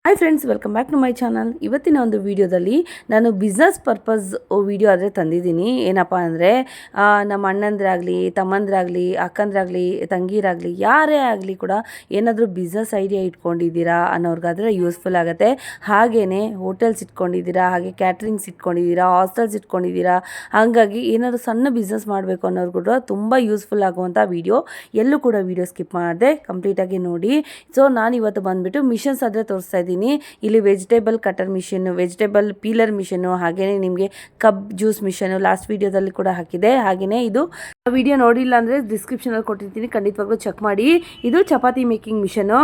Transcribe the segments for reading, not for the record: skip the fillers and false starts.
Hi friends, welcome back to my channel. ಇವತ್ತಿನ ಒಂದು ವಿಡಿಯೋದಲ್ಲಿ ನಾನು ಬಿಸ್ನೆಸ್ ಪರ್ಪಸ್ ವಿಡಿಯೋ ಆದರೆ ತಂದಿದ್ದೀನಿ. ಏನಪ್ಪ ಅಂದರೆ ನಮ್ಮ ಅಣ್ಣಂದ್ರಾಗಲಿ, ತಮ್ಮಂದ್ರಾಗಲಿ, ಅಕ್ಕಂದ್ರಾಗಲಿ, ತಂಗಿರಾಗಲಿ, ಯಾರೇ ಆಗಲಿ ಕೂಡ ಏನಾದರೂ ಬಿಸ್ನೆಸ್ ಐಡಿಯಾ ಇಟ್ಕೊಂಡಿದ್ದೀರಾ ಅನ್ನೋರ್ಗಾದರೆ ಯೂಸ್ಫುಲ್ ಆಗುತ್ತೆ. ಹಾಗೆಯೇ ಹೋಟೆಲ್ಸ್ ಇಟ್ಕೊಂಡಿದ್ದೀರಾ, ಹಾಗೆ ಕ್ಯಾಟ್ರಿಂಗ್ಸ್ ಇಟ್ಕೊಂಡಿದ್ದೀರಾ, ಹಾಸ್ಟೆಲ್ಸ್ ಇಟ್ಕೊಂಡಿದ್ದೀರಾ, ಹಾಗಾಗಿ ಏನಾದರೂ ಸಣ್ಣ ಬಿಸ್ನೆಸ್ ಮಾಡಬೇಕು ಅನ್ನೋರು ಕೂಡ ತುಂಬ ಯೂಸ್ಫುಲ್ ಆಗುವಂಥ ವಿಡಿಯೋ. ಎಲ್ಲೂ ಕೂಡ ವಿಡಿಯೋ ಸ್ಕಿಪ್ ಮಾಡದೆ ಕಂಪ್ಲೀಟಾಗಿ ನೋಡಿ. ಸೊ ನಾನು ಇವತ್ತು ಬಂದುಬಿಟ್ಟು ಮಿಷನ್ಸ್ ಆದರೆ ತೋರಿಸ್ತಾ ಇದ್ದೀನಿ. ಇಲ್ಲಿ vegetable cutter machine, vegetable peeler machine, ಹಾಗೇನೇ ನಿಮಗೆ ಕಪ್ ಜ್ಯೂಸ್ ಮಿಷನ್ ಲಾಸ್ಟ್ ವಿಡಿಯೋದಲ್ಲಿ ಕೂಡ ಹಾಕಿದೆ. ಹಾಗೆಯೇ ಇದು ವಿಡಿಯೋ ನೋಡಿಲ್ಲ ಅಂದರೆ ಡಿಸ್ಕ್ರಿಪ್ಷನಲ್ಲಿ ಕೊಟ್ಟಿರ್ತೀನಿ, ಖಂಡಿತವಾಗ್ಲೂ ಚೆಕ್ ಮಾಡಿ. ಇದು ಚಪಾತಿ ಮೇಕಿಂಗ್ ಮಿಷನು.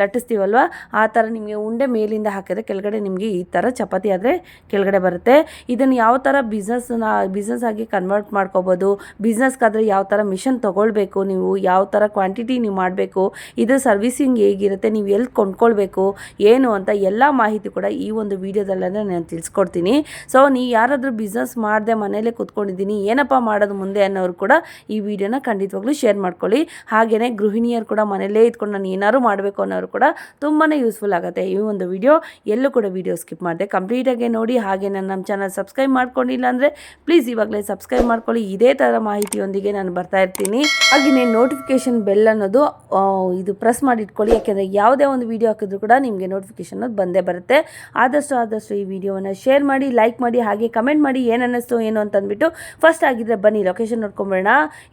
ಲಟ್ಟಿಸ್ತೀವಲ್ವ ಆ ಥರ ನಿಮಗೆ ಉಂಡೆ ಮೇಲಿಂದ ಹಾಕಿದ್ರೆ ಕೆಳಗಡೆ ನಿಮಗೆ ಈ ಥರ ಚಪಾತಿ ಆದರೆ ಕೆಳಗಡೆ ಬರುತ್ತೆ. ಇದನ್ನು ಯಾವ ಥರ ಬಿಸ್ನೆಸ್ ಆಗಿ ಕನ್ವರ್ಟ್ ಮಾಡ್ಕೋಬೋದು, ಬಿಸ್ನೆಸ್ಗಾದರೆ ಯಾವ ಥರ ಮಿಷನ್ ತೊಗೊಳ್ಬೇಕು, ನೀವು ಯಾವ ಥರ ಕ್ವಾಂಟಿಟಿ ನೀವು ಮಾಡಬೇಕು, ಇದು ಸರ್ವಿಸಿಂಗ್ ಹೇಗಿರುತ್ತೆ, ನೀವು ಎಲ್ಲಿ ಕೊಂಡ್ಕೊಳ್ಬೇಕು ಏನು ಅಂತ ಎಲ್ಲ ಮಾಹಿತಿ ಕೂಡ ಈ ಒಂದು ವಿಡಿಯೋದಲ್ಲೇ ನಾನು ತಿಳಿಸ್ಕೊಡ್ತೀನಿ. ಸೊ ನೀವು ಯಾರಾದರೂ ಬಿಸ್ನೆಸ್ ಮಾಡದೆ ಮನೇಲೇ ಕೂತ್ಕೊಂಡಿದ್ದೀನಿ ಏನಪ್ಪ ಮಾಡೋದು ಮುಂದೆ ಅನ್ನೋರು ಕೂಡ ಈ ವಿಡಿಯೋನ ಖಂಡಿತವಾಗ್ಲೂ ಶೇರ್ ಮಾಡ್ಕೊಳ್ಳಿ. ಹಾಗೆಯೇ ಗೃಹಿಣಿಯರು ಕೂಡ ಮನೆಯಲ್ಲೇ ಇದ್ಕೊಂಡು ನಾನು ಏನಾದ್ರು ಮಾಡಬೇಕು ಅನ್ನೋರು ಕೂಡ ತುಂಬಾ ಯೂಸ್ಫುಲ್ ಆಗುತ್ತೆ ಈ ಒಂದು ವಿಡಿಯೋ. ಎಲ್ಲೂ ಕೂಡ ವಿಡಿಯೋ ಸ್ಕಿಪ್ ಮಾಡಿದೆ ಕಂಪ್ಲೀಟಾಗಿ ನೋಡಿ. ಹಾಗೆ ನಮ್ಮ ಚಾನಲ್ ಸಬ್ಸ್ಕ್ರೈಬ್ ಮಾಡ್ಕೊಂಡಿಲ್ಲ ಅಂದರೆ ಪ್ಲೀಸ್ ಇವಾಗಲೇ ಸಬ್ಸ್ಕ್ರೈಬ್ ಮಾಡ್ಕೊಳ್ಳಿ. ಇದೇ ಥರ ಮಾಹಿತಿಯೊಂದಿಗೆ ನಾನು ಬರ್ತಾ ಇರ್ತೀನಿ. ಹಾಗೆಯೇ ನೋಟಿಫಿಕೇಷನ್ ಬೆಲ್ ಅನ್ನೋದು ಇದು ಪ್ರೆಸ್ ಮಾಡಿ ಇಟ್ಕೊಳ್ಳಿ, ಯಾಕೆಂದರೆ ಯಾವುದೇ ಒಂದು ವಿಡಿಯೋ ಹಾಕಿದ್ರು ಕೂಡ ನಿಮಗೆ ನೋಟಿಫಿಕೇಷನ್ ಅನ್ನೋದು ಬಂದೇ ಬರುತ್ತೆ. ಆದಷ್ಟು ಈ ವಿಡಿಯೋವನ್ನು ಶೇರ್ ಮಾಡಿ, ಲೈಕ್ ಮಾಡಿ, ಹಾಗೆ ಕಮೆಂಟ್ ಮಾಡಿ ಏನು ಅನ್ನಿಸ್ತು ಏನು ಅಂತಂದ್ಬಿಟ್ಟು. ಫಸ್ಟ್ ಆಗಿದ್ರೆ ಬನ್ನಿ ಲೊಕೇಶನ್ ನೋಡ್ಕೊಂಬೇಡ.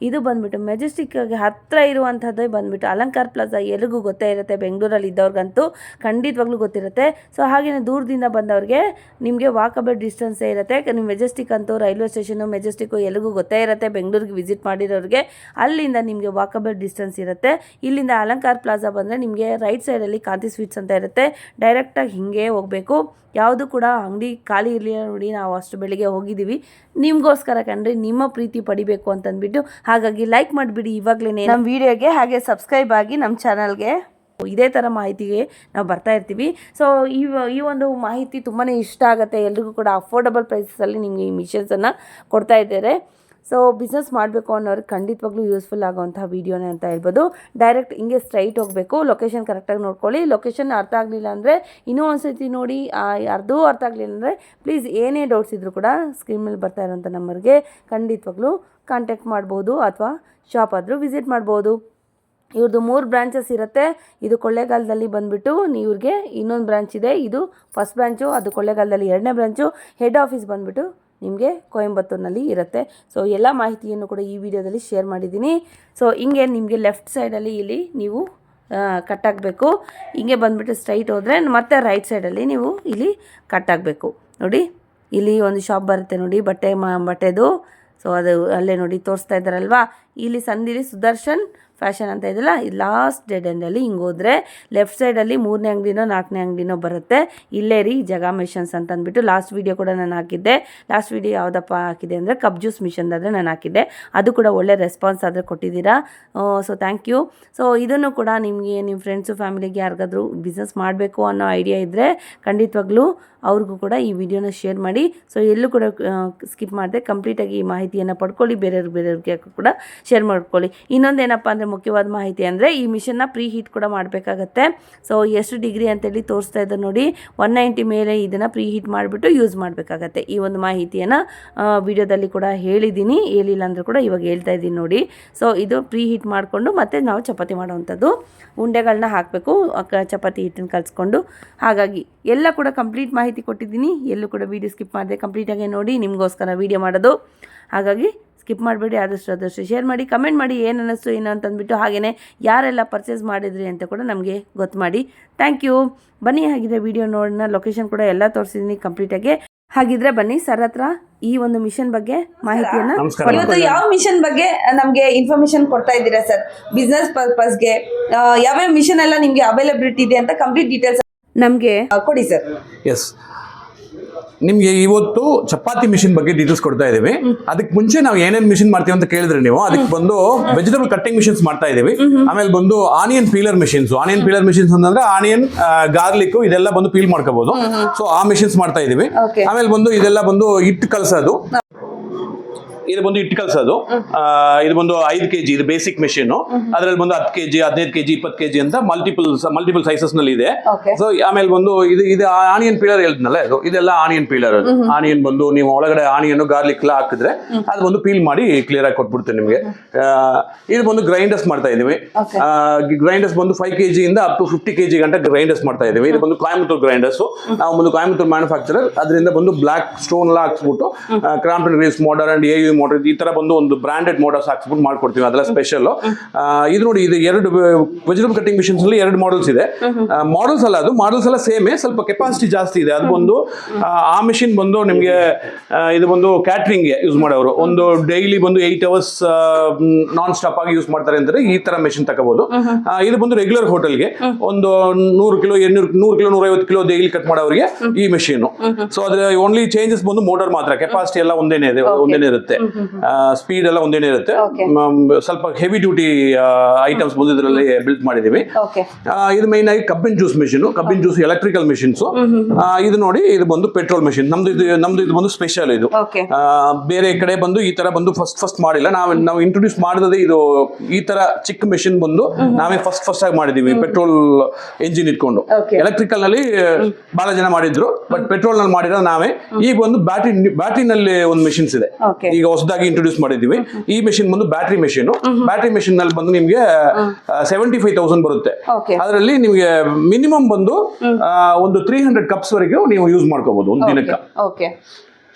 ಇದು ಬಂದುಬಿಟ್ಟು ಮೆಜೆಸ್ಟಿಕ್ಗೆ ಹತ್ತಿರ ಇರುವಂಥದ್ದೇ ಬಂದುಬಿಟ್ಟು ಅಲಂಕಾರ ಪ್ಲಾಜಾ. ಎಲ್ರಿಗೂ ಗೊತ್ತೇ ಇರುತ್ತೆ, ಬೆಂಗಳೂರಲ್ಲಿ ಇದ್ದವ್ರಿಗಂತೂ ಖಂಡಿತವಾಗ್ಲೂ ಗೊತ್ತಿರುತ್ತೆ. ಸೊ ಹಾಗೆಯೇ ದೂರದಿಂದ ಬಂದವ್ರಿಗೆ ನಿಮಗೆ ವಾಕಬಲ್ ಡಿಸ್ಟೆನ್ಸೇ ಇರುತ್ತೆ. ನೀವು ಮೆಜೆಸ್ಟಿಕ್ ಅಂತೂ ರೈಲ್ವೆ ಸ್ಟೇಷನು ಮೆಜೆಸ್ಟಿಕ್ಕು ಎಲ್ರಿಗೂ ಗೊತ್ತೇ ಇರುತ್ತೆ, ಬೆಂಗಳೂರಿಗೆ ವಿಸಿಟ್ ಮಾಡಿರೋರಿಗೆ ಅಲ್ಲಿಂದ ನಿಮಗೆ ವಾಕಬಲ್ ಡಿಸ್ಟೆನ್ಸ್ ಇರುತ್ತೆ. ಇಲ್ಲಿಂದ ಅಲಂಕಾರ ಪ್ಲಾಜಾ ಬಂದರೆ ನಿಮಗೆ ರೈಟ್ ಸೈಡಲ್ಲಿ ಕಾಂತಿ ಸ್ವೀಟ್ಸ್ ಅಂತ ಇರುತ್ತೆ. ಡೈರೆಕ್ಟಾಗಿ ಹಿಂಗೆ ಹೋಗಬೇಕು, ಯಾವುದು ಕೂಡ ಅಂಗಡಿ ಖಾಲಿ ಇರಲಿಲ್ಲ ನೋಡಿ. ನಾವು ಅಷ್ಟು ಬೆಳಿಗ್ಗೆ ಹೋಗಿದ್ದೀವಿ ನಿಮಗೋಸ್ಕರ ಕಂಡ್ರೆ, ನಿಮ್ಮ ಪ್ರೀತಿ ಪಡಿಬೇಕು ಅಂತಂದ್ಬಿಟ್ಟು. ಹಾಗಾಗಿ ಲೈಕ್ ಮಾಡಿಬಿಡಿ ಇವಾಗಲೇ ನಮ್ಮ ವಿಡಿಯೋಗೆ, ಹಾಗೆ ಸಬ್ಸ್ಕ್ರೈಬ್ ಆಗಿ ನಮ್ಮ ಚಾನಲ್ಗೆ. ಇದೇ ಥರ ಮಾಹಿತಿಗೆ ನಾವು ಬರ್ತಾ ಇರ್ತೀವಿ. ಸೊ ಈ ಒಂದು ಮಾಹಿತಿ ತುಂಬಾ ಇಷ್ಟ ಆಗುತ್ತೆ ಎಲ್ರಿಗೂ ಕೂಡ. ಅಫೋರ್ಡಬಲ್ ಪ್ರೈಸಲ್ಲಿ ನಿಮಗೆ ಈ ಮಿಷನ್ಸನ್ನು ಕೊಡ್ತಾ ಇದ್ದಾರೆ. ಸೊ ಬಿಸ್ನೆಸ್ ಮಾಡಬೇಕು ಅನ್ನೋರಿಗೆ ಖಂಡಿತವಾಗ್ಲೂ ಯೂಸ್ಫುಲ್ ಆಗೋವಂಥ ವೀಡಿಯೋನೇ ಅಂತ ಹೇಳ್ಬೋದು. ಡೈರೆಕ್ಟ್ ಹಿಂಗೆ ಸ್ಟ್ರೈಟ್ ಹೋಗಬೇಕು. ಲೊಕೇಶನ್ ಕರೆಕ್ಟಾಗಿ ನೋಡ್ಕೊಳ್ಳಿ. ಲೊಕೇಶನ್ ಅರ್ಥ ಆಗಲಿಲ್ಲ ಅಂದರೆ ಇನ್ನೂ ಒಂದು ಸತಿ ನೋಡಿ. ಅರ್ಧ ಅರ್ಥ ಆಗಲಿಲ್ಲ ಅಂದರೆ ಪ್ಲೀಸ್ ಏನೇ ಡೌಟ್ಸ್ ಇದ್ದರೂ ಕೂಡ ಸ್ಕ್ರೀನ್ ಮೇಲೆ ಬರ್ತಾ ಇರೋಂಥ ನಂಬರ್ಗೆ ಖಂಡಿತವಾಗ್ಲೂ ಕಾಂಟ್ಯಾಕ್ಟ್ ಮಾಡ್ಬೋದು, ಅಥವಾ ಶಾಪ್ ಆದರೂ ವಿಸಿಟ್ ಮಾಡ್ಬೋದು. ಇವ್ರದ್ದು 3 ಬ್ರಾಂಚಸ್ ಇರುತ್ತೆ. ಇದು ಕೊಳ್ಳೇಗಾಲದಲ್ಲಿ ಬಂದುಬಿಟ್ಟು ಇವ್ರಿಗೆ ಇನ್ನೊಂದು ಬ್ರಾಂಚ್ ಇದೆ. ಇದು ಫಸ್ಟ್ ಬ್ರಾಂಚು, ಅದು ಕೊಳ್ಳೇಗಾಲದಲ್ಲಿ 2ನೇ ಬ್ರಾಂಚು. ಹೆಡ್ ಆಫೀಸ್ ಬಂದುಬಿಟ್ಟು ನಿಮಗೆ ಕೊಯಂಬತ್ತೂರಿನಲ್ಲಿ ಇರುತ್ತೆ. ಸೊ ಎಲ್ಲ ಮಾಹಿತಿಯನ್ನು ಕೂಡ ಈ ವಿಡಿಯೋದಲ್ಲಿ ಶೇರ್ ಮಾಡಿದ್ದೀನಿ. ಸೊ ಹಿಂಗೆ ನಿಮಗೆ ಲೆಫ್ಟ್ ಸೈಡಲ್ಲಿ ಇಲ್ಲಿ ನೀವು ಕಟ್ ಆಗಬೇಕು. ಹಿಂಗೆ ಬಂದುಬಿಟ್ಟು ಸ್ಟ್ರೈಟ್ ಹೋದರೆ ಮತ್ತೆ ರೈಟ್ ಸೈಡಲ್ಲಿ ನೀವು ಇಲ್ಲಿ ಕಟ್ ಆಗಬೇಕು. ನೋಡಿ ಇಲ್ಲಿ ಒಂದು ಶಾಪ್ ಬರುತ್ತೆ ನೋಡಿ, ಬಟ್ಟೆದು. ಸೊ ಅದು ಅಲ್ಲೇ ನೋಡಿ ತೋರಿಸ್ತಾ ಇದ್ದಾರಲ್ವಾ, ಇಲ್ಲಿ ಸಂದಿಲಿ ಸುದರ್ಶನ್ ಫ್ಯಾಷನ್ ಅಂತ ಇದೆಯಲ್ಲ, ಇದು ಲಾಸ್ಟ್ ಡೆಡ್ ಎಂಡಲ್ಲಿ ಹಿಂಗೆ ಹೋದರೆ ಲೆಫ್ಟ್ ಸೈಡಲ್ಲಿ 3ನೇ ಅಂಗಡಿನೋ 4ನೇ ಅಂಗಡಿನೋ ಬರುತ್ತೆ. ಇಲ್ಲೇ ರೀ ಜಗಾ ಮಿಷನ್ಸ್ ಅಂತ ಅಂದ್ಬಿಟ್ಟು ಲಾಸ್ಟ್ ವೀಡಿಯೋ ಕೂಡ ನಾನು ಹಾಕಿದ್ದೆ. ಲಾಸ್ಟ್ ವೀಡಿಯೋ ಯಾವುದಪ್ಪ ಹಾಕಿದೆ ಅಂದರೆ ಕಪ್ ಜ್ಯೂಸ್ ಮಿಷನ್ದಾದರೆ ನಾನು ಹಾಕಿದ್ದೆ. ಅದು ಕೂಡ ಒಳ್ಳೆ ರೆಸ್ಪಾನ್ಸ್ ಆದರೆ ಕೊಟ್ಟಿದ್ದೀರಾ. So thank you. ಸೊ ಇದನ್ನು ಕೂಡ ನಿಮಗೆ ನಿಮ್ಮ ಫ್ರೆಂಡ್ಸು ಫ್ಯಾಮಿಲಿಗೆ ಯಾರಿಗಾದರೂ ಬಿಸ್ನೆಸ್ ಮಾಡಬೇಕು ಅನ್ನೋ ಐಡಿಯಾ ಇದ್ದರೆ ಖಂಡಿತವಾಗ್ಲೂ ಅವ್ರಿಗೂ ಕೂಡ ಈ ವಿಡಿಯೋನ ಶೇರ್ ಮಾಡಿ. ಸೊ ಎಲ್ಲೂ ಕೂಡ ಸ್ಕಿಪ್ ಮಾಡಿದೆ ಕಂಪ್ಲೀಟಾಗಿ ಈ ಮಾಹಿತಿಯನ್ನು ಪಡ್ಕೊಳ್ಳಿ. ಬೇರೆಯವ್ರಿಗೆ ಕೂಡ ಶೇರ್ ಮಾಡ್ಕೊಳ್ಳಿ. ಇನ್ನೊಂದೇನಪ್ಪ ಅಂದರೆ ಮುಖ್ಯವಾದ ಮಾಹಿತಿ ಅಂದರೆ ಈ ಮಿಷನ್ನ ಪ್ರೀ ಹೀಟ್ ಕೂಡ ಮಾಡಬೇಕಾಗತ್ತೆ. ಸೊ ಎಷ್ಟು ಡಿಗ್ರಿ ಅಂತೇಳಿ ತೋರಿಸ್ತಾ ಇದ್ದಾರೆ ನೋಡಿ, 190 ಮೇಲೆ ಇದನ್ನು ಪ್ರೀ ಹೀಟ್ ಮಾಡಿಬಿಟ್ಟು ಯೂಸ್ ಮಾಡಬೇಕಾಗತ್ತೆ. ಈ ಒಂದು ಮಾಹಿತಿಯನ್ನು ವಿಡಿಯೋದಲ್ಲಿ ಕೂಡ ಹೇಳಿದ್ದೀನಿ, ಹೇಳಿಲ್ಲ ಅಂದರೂ ಕೂಡ ಇವಾಗ ಹೇಳ್ತಾ ಇದ್ದೀನಿ ನೋಡಿ. ಸೊ ಇದು ಪ್ರೀ ಹೀಟ್ ಮಾಡಿಕೊಂಡು ಮತ್ತೆ ನಾವು ಚಪಾತಿ ಮಾಡೋವಂಥದ್ದು. ಉಂಡೆಗಳನ್ನ ಹಾಕಬೇಕು ಚಪಾತಿ ಹಿಟ್ಟನ್ನು ಕಲಿಸ್ಕೊಂಡು. ಹಾಗಾಗಿ ಎಲ್ಲ ಕೂಡ ಕಂಪ್ಲೀಟ್ ಮಾಹಿತಿ ಕೊಟ್ಟಿದ್ದೀನಿ. ಎಲ್ಲೂ ಕೂಡ ವೀಡಿಯೋ ಸ್ಕಿಪ್ ಮಾಡಿದೆ ಕಂಪ್ಲೀಟಾಗಿ ನೋಡಿ, ನಿಮಗೋಸ್ಕರ ವೀಡಿಯೋ ಮಾಡೋದು. ಹಾಗಾಗಿ ಸ್ಕಿಪ್ ಮಾಡಬೇಡಿ, ಆದಷ್ಟು ಶೇರ್ ಮಾಡಿ, ಕಮೆಂಟ್ ಮಾಡಿ ಏನು ಅನ್ನಿಸ್ತು ಏನು ಅಂತಂದ್ಬಿಟ್ಟು. ಹಾಗೆಯೇ ಯಾರೆಲ್ಲ ಪರ್ಚೇಸ್ ಮಾಡಿದ್ರಿ ಅಂತ ಕೂಡ ನಮಗೆ ಗೊತ್ತು ಮಾಡಿ. Thank you. ಬನ್ನಿ ಹಾಗಿದ್ರೆ ವಿಡಿಯೋ ನೋಡೋಣ. ಲೊಕೇಶನ್ ಕೂಡ ಎಲ್ಲ ತೋರಿಸಿದ್ದೀನಿ ಕಂಪ್ಲೀಟಾಗಿ. ಹಾಗಿದ್ರೆ ಬನ್ನಿ ಸರ್ ಹತ್ರ ಈ ಒಂದು ಮಿಷನ್ ಬಗ್ಗೆ ಮಾಹಿತಿಯನ್ನು. ಇವತ್ತು ಯಾವ ಮಿಷನ್ ಬಗ್ಗೆ ನಮಗೆ ಇನ್ಫಾರ್ಮೇಶನ್ ಕೊಡ್ತಾ ಇದ್ದೀರಾ ಸರ್? ಬಿಸ್ನೆಸ್ ಪರ್ಪಸ್ಗೆ ಯಾವ್ಯಾವ ಮಿಷನ್ ಎಲ್ಲ ನಿಮಗೆ ಅವೈಲಬಿಲಿಟಿ ಇದೆ ಅಂತ ಕಂಪ್ಲೀಟ್ ಡೀಟೇಲ್ಸ್ ನಮಗೆ ಕೊಡಿ ಸರ್. ಎಸ್, ನಿಮಗೆ ಇವತ್ತು ಚಪಾತಿ ಮಿಷಿನ್ ಬಗ್ಗೆ ಡೀಟೇಲ್ಸ್ ಕೊಡ್ತಾ ಇದ್ದೀವಿ. ಅದಕ್ಕೆ ಮುಂಚೆ ನಾವು ಏನೇನು ಮಿಷಿನ್ ಮಾಡ್ತೀವಿ ಅಂತ ಕೇಳಿದ್ರೆ ನೀವು, ಅದಕ್ಕೆ ಬಂದು ವೆಜಿಟೇಬಲ್ ಕಟ್ಟಿಂಗ್ ಮಿಷಿನ್ಸ್ ಮಾಡ್ತಾ ಇದೀವಿ. ಆಮೇಲೆ ಬಂದು onion peeler machines. Onion peeler machines ಅಂತಂದ್ರೆ ಆನಿಯನ್, ಗಾರ್ಲಿಕ್ ಇದೆಲ್ಲ ಬಂದು ಪೀಲ್ ಮಾಡ್ಕೋಬಹುದು. ಸೊ ಆ ಮಿಷಿನ್ಸ್ ಮಾಡ್ತಾ ಇದೀವಿ. ಆಮೇಲೆ ಬಂದು ಇದೆಲ್ಲ ಬಂದು ಹಿಟ್ಟು ಕಲಸೋದು. ಇದು ಬಂದು ಇಟ್ಟು ಕಲ್ಸೋದು. ಇದು ಬಂದು 5 kg ಇದು ಬೇಸಿಕ್ ಮೆಷಿನ್. ಅದ್ರಲ್ಲಿ ಬಂದು 10 kg 15 kg 20 kg ಅಂತ ಮಲ್ಟಿಪಲ್ ಸೈಸಸ್ ನಲ್ಲಿ ಇದೆ. ಸೊ ಆಮೇಲೆ ಬಂದು ಇದು ಆನಿಯನ್ ಪೀಲರ್ ಹೇಳಿದ್ನಲ್ಲ, ಇದೆಲ್ಲ ಆನಿಯನ್ ಪೀಲರ್. ಆನಿಯನ್ ಬಂದು ನೀವು ಒಳಗಡೆ ಆನಿಯನ್ ಗಾರ್ಲಿಕ್ ಎಲ್ಲ ಹಾಕಿದ್ರೆ ಅದು ಬಂದು ಪೀಲ್ ಮಾಡಿ ಕ್ಲಿಯರ್ ಆಗಿ ಕೊಟ್ಬಿಡ್ತೇನೆ ನಿಮಗೆ. ಇದು ಬಂದು ಗ್ರೈಂಡರ್ಸ್ ಮಾಡ್ತಾ ಇದೀವಿ. ಗ್ರೈಂಡರ್ಸ್ ಬಂದು 5 kg ಇಂದ ಅಪ್ ಟು 50 kg ಗಂಟ ಗ್ರೈಂಡರ್ಸ್ ಮಾಡ್ತಾ ಇದೀವಿ. ಇದು ಬಂದು ಕೊಯಮತ್ತೂರು ಗ್ರೈಂಡರ್ಸ್. ನಾವು ಒಂದು ಕೊಯಮತ್ತೂರು ಮ್ಯಾನುಫ್ಯಾಕ್ಚರರ್. ಅದರಿಂದ ಬಂದು ಬ್ಲಾಕ್ ಸ್ಟೋನ್ ಎಲ್ಲ ಹಾಕ್ಸ್ಬಿಟ್ಟು Crompton Greaves motor and AU motor ಈ ತರ ಬಂದು ಒಂದು ಬ್ರಾಂಡೆಡ್ ಮೋಟರ್ಸ್ ಹಾಕ್ಸ್ಬಿಟ್ಟು ಮಾಡ್ಕೊಡ್ತೀವಿ. ಅದೆಲ್ಲ ಸ್ಪೆಷಲ್. ಇದು ನೋಡಿ, ಇದು 2 ವೆಜಿಟಬಲ್ ಕಟಿಂಗ್ ಮಿಷನ್ಸ್ ಅಲ್ಲಿ 2 ಮಾಡಲ್ಸ್ ಇದೆ. ಮಾಡಲ್ಸ್ ಅಲ್ಲ, ಅದು ಮಾಡಲ್ಸ್ ಎಲ್ಲ ಸೇಮೇ, ಸ್ವಲ್ಪ ಕೆಪಾಸಿಟಿ ಜಾಸ್ತಿ ಇದೆ. ಅದು ಬಂದು ಆ ಮಿಷಿನ್ ಬಂದು ನಿಮಗೆ ಇದು ಬಂದು ಕ್ಯಾಟ್ರಿಂಗ್ ಯೂಸ್ ಮಾಡೋರು ಒಂದು ಡೈಲಿ ಬಂದು 8 hours ನಾನ್ ಸ್ಟಾಪ್ ಆಗಿ ಯೂಸ್ ಮಾಡ್ತಾರೆ ಅಂದ್ರೆ ಈ ತರ ಮೆಷಿನ್ ತಗೋಬಹುದು. ಇದು ಬಂದು ರೆಗ್ಯುಲರ್ ಹೋಟೆಲ್ಗೆ ಒಂದು 100 kilo 100 kilo 150 kilo daily cut ಮಾಡೋರಿಗೆ ಈ ಮೆಷಿನ್. ಸೊ ಅದ್ರ ಓನ್ಲಿ ಚೇಂಜಸ್ ಬಂದು ಮೋಟರ್ ಮಾತ್ರ, ಕೆಪಾಸಿಟಿ ಎಲ್ಲ ಒಂದೇನೇ ಇರುತ್ತೆ, ಸ್ಪೀಡ್ ಎಲ್ಲ ಒಂದೇನೇ ಇರುತ್ತೆ. ಸ್ವಲ್ಪ ಹೆವಿ ಡ್ಯೂಟಿ ಐಟಮ್ಸ್ ಬಂದು ಇದರಲ್ಲಿ ಬಿಲ್ಟ್ ಮಾಡಿದೀವಿ. ಇದು ಮೈನ್ ಆಗಿ ಕಬ್ಬಿನ ಜ್ಯೂಸ್ ಮೆಷಿನ್, ಕಬ್ಬಿನ ಜ್ಯೂಸ್ ಎಲೆಕ್ಟ್ರಿಕಲ್ ಮೆಷಿನ್ಸ್. ಇದು ನೋಡಿ, ಇದು ಬಂದು ಪೆಟ್ರೋಲ್ ಮೆಷಿನ್. ನಮ್ದು ಇದು ಬಂದು ಸ್ಪೆಷಲ್. ಇದು ಬೇರೆ ಕಡೆ ಬಂದು ಈ ತರ ಬಂದು ಫಸ್ಟ್ ಮಾಡಿಲ್ಲ. ನಾವು ಇಂಟ್ರೊಡ್ಯೂಸ್ ಮಾಡಿದ್ರೆ ಇದು ಈ ತರ ಚಿಕ್ಕ ಮೆಷಿನ್ ಬಂದು ನಾವೇ ಫಸ್ಟ್ ಆಗಿ ಮಾಡಿದೀವಿ, ಪೆಟ್ರೋಲ್ ಎಂಜಿನ್ ಇಟ್ಕೊಂಡು. ಎಲೆಕ್ಟ್ರಿಕಲ್ ನಲ್ಲಿ ಬಹಳ ಜನ ಮಾಡಿದ್ರು, ಬಟ್ ಪೆಟ್ರೋಲ್ ನಲ್ಲಿ ಮಾಡಿರೋ ನಾವೇ. ಈಗ ಒಂದು ಬ್ಯಾಟ್ರಿ ನಲ್ಲಿ ಒಂದು ಮೆಷಿನ್ಸ್ ಇದೆ, ಈಗ ಹೊಸದಾಗಿ ಇಂಟ್ರೊಡ್ಯೂಸ್ ಮಾಡಿದೀವಿ. ಈ ಮೆಷಿನ್ ಬಂದು ಬ್ಯಾಟ್ರಿ ಮೆಷಿನ್. ಬ್ಯಾಟ್ರಿ ಮೆಷಿನ್ ನಲ್ಲಿ ಬಂದು ನಿಮ್ಗೆ 75,000 ಬರುತ್ತೆ. ಅದರಲ್ಲಿ ನಿಮ್ಗೆ ಮಿನಿಮಮ್ ಬಂದು ಒಂದು 300 ಕಪ್ಸ್ ವರೆಗೂ ನೀವು ಯೂಸ್ ಮಾಡ್ಕೋಬಹುದು ಒಂದು ದಿನಕ್ಕೆ.